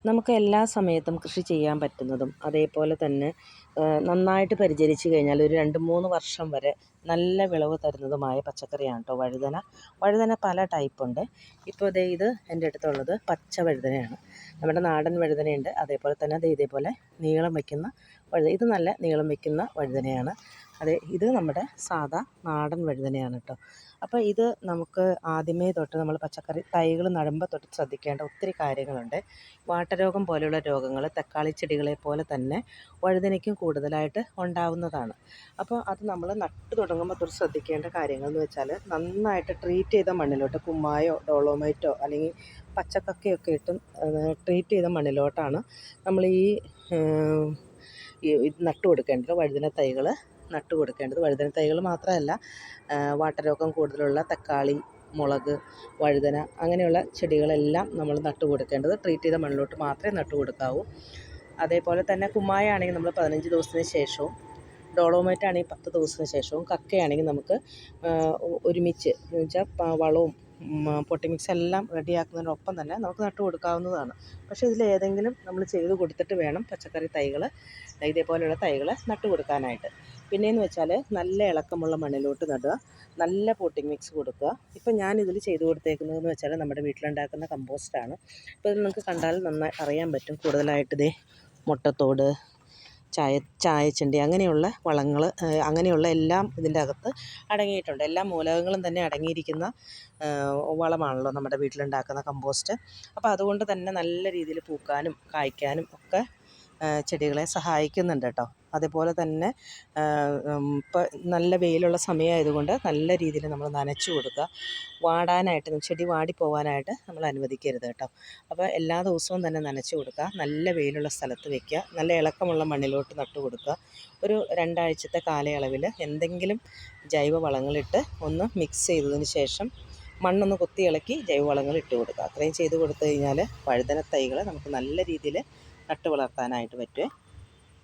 നമുക്ക് എല്ലാ സമയത്തും കൃഷി ചെയ്യാൻ പറ്റുന്നതും അതേപോലെ തന്നെ നന്നായിട്ട് പരിചരിച്ച് കഴിഞ്ഞാൽ ഒരു 2-3 വർഷം വരെ നല്ല വിളവ് തരുന്നതുമായ പച്ചക്കറിയാണ് കേട്ടോ വഴുതന. വഴുതന പല ടൈപ്പുണ്ട്. ഇപ്പോൾ ദേ ഇത് എൻ്റെ അടുത്തുള്ളത് പച്ച വഴുതനയാണ്. നമ്മുടെ നാടൻ വഴുതനയുണ്ട്, അതേപോലെ തന്നെ ദേ ഇതേപോലെ നീളം വയ്ക്കുന്ന വഴുതന. ഇത് നല്ല നീളം വയ്ക്കുന്ന വഴുതനയാണ്. ഇത് നമ്മുടെ സാധാ നാടൻ വഴുതനയാണ് കേട്ടോ. അപ്പോൾ ഇത് നമുക്ക് ആദ്യമേ തൊട്ട് നമ്മൾ പച്ചക്കറി തൈകൾ നടുമ്പോൾ തൊട്ട് ശ്രദ്ധിക്കേണ്ട ഒത്തിരി കാര്യങ്ങളുണ്ട്. വാട്ടരോഗം പോലെയുള്ള രോഗങ്ങൾ തക്കാളി ചെടികളെ പോലെ തന്നെ വഴുതനയ്ക്കും കൂടുതലായിട്ട് ഉണ്ടാവുന്നതാണ്. അപ്പോൾ അത് നമ്മൾ നട്ടു തുടങ്ങുമ്പോൾ തൊട്ട് ശ്രദ്ധിക്കേണ്ട കാര്യങ്ങൾ എന്ന് വെച്ചാൽ, നന്നായിട്ട് ട്രീറ്റ് ചെയ്ത മണ്ണിലോട്ട് കുമ്മായോ ഡോളോമൈറ്റോ അല്ലെങ്കിൽ പച്ചക്കക്കയൊക്കെ ഇട്ടും ട്രീറ്റ് ചെയ്ത മണ്ണിലോട്ടാണ് നമ്മൾ ഈ നട്ടു കൊടുക്കേണ്ടത്. വഴുതന തൈകൾ നട്ടു കൊടുക്കേണ്ടത്. വഴുതന തൈകൾ മാത്രമല്ല, വാട്ടരോഗം കൂടുതലുള്ള തക്കാളി, മുളക്, വഴുതന അങ്ങനെയുള്ള ചെടികളെല്ലാം നമ്മൾ നട്ടു കൊടുക്കേണ്ടത് ട്രീറ്റ് ചെയ്ത മണ്ണിലോട്ട് മാത്രമേ നട്ടു കൊടുക്കാവൂ. അതേപോലെ തന്നെ കുമ്മായ ആണെങ്കിൽ നമ്മൾ 15 ദിവസത്തിന് ശേഷവും, ഡോളോമൈറ്റ് ആണെങ്കിൽ 10 ദിവസത്തിന് ശേഷവും, കക്കയാണെങ്കിൽ നമുക്ക് ഒരുമിച്ച് എന്ന് വെച്ചാൽ വളവും പൊട്ടി മിക്സ് എല്ലാം റെഡിയാക്കുന്നതിനൊപ്പം തന്നെ നമുക്ക് നട്ടു കൊടുക്കാവുന്നതാണ്. പക്ഷേ ഇതിലേതെങ്കിലും നമ്മൾ ചെയ്ത് കൊടുത്തിട്ട് വേണം പച്ചക്കറി തൈകൾ ഇതേപോലെയുള്ള തൈകൾ നട്ടു കൊടുക്കാനായിട്ട്. പിന്നെയെന്ന് വെച്ചാൽ നല്ല ഇളക്കമുള്ള മണ്ണിലോട്ട് നടുക, നല്ല പോട്ടിംഗ് മിക്സ് കൊടുക്കുക. ഇപ്പം ഞാനിതിൽ ചെയ്ത് കൊടുത്തേക്കുന്നതെന്ന് വെച്ചാൽ നമ്മുടെ വീട്ടിലുണ്ടാക്കുന്ന കമ്പോസ്റ്റാണ്. ഇപ്പോൾ ഇത് നിങ്ങൾക്ക് കണ്ടാൽ നന്നായി അറിയാൻ പറ്റും. കൂടുതലായിട്ട് ഇതേ മുട്ടത്തോട്, ചായച്ചണ്ടി അങ്ങനെയുള്ള വളങ്ങൾ, അങ്ങനെയുള്ള എല്ലാം ഇതിൻ്റെ അകത്ത് അടങ്ങിയിട്ടുണ്ട്. എല്ലാ മൂലകങ്ങളും തന്നെ അടങ്ങിയിരിക്കുന്ന വളമാണല്ലോ നമ്മുടെ വീട്ടിലുണ്ടാക്കുന്ന കമ്പോസ്റ്റ്. അപ്പോൾ അതുകൊണ്ട് തന്നെ നല്ല രീതിയിൽ പൂക്കാനും കായ്ക്കാനും ഒക്കെ ചെടികളെ സഹായിക്കുന്നുണ്ട് കേട്ടോ. അതേപോലെ തന്നെ ഇപ്പോൾ നല്ല വെയിലുള്ള സമയമായതുകൊണ്ട് നല്ല രീതിയിൽ നമ്മൾ നനച്ചു കൊടുക്കുക. വാടാനായിട്ട് ചെടി വാടിപ്പോവാനായിട്ട് നമ്മൾ അനുവദിക്കരുത് കേട്ടോ. അപ്പോൾ എല്ലാ ദിവസവും തന്നെ നനച്ചു കൊടുക്കുക. നല്ല വെയിലുള്ള സ്ഥലത്ത് വയ്ക്കുക. നല്ല ഇളക്കമുള്ള മണ്ണിലോട്ട് നട്ടു കൊടുക്കുക. ഒരു 2 ആഴ്ചത്തെ കാലയളവിൽ എന്തെങ്കിലും ജൈവവളങ്ങളിട്ട് ഒന്ന് മിക്സ് ചെയ്തതിന് ശേഷം മണ്ണൊന്ന് കൊത്തി ഇളക്കി ജൈവവളങ്ങൾ ഇട്ട് കൊടുക്കുക. അത്രയും ചെയ്ത് കൊടുത്തു കഴിഞ്ഞാൽ വഴുതന തൈകൾ നമുക്ക് നല്ല രീതിയിൽ നട്ടു വളർത്താനായിട്ട് പറ്റുമേ.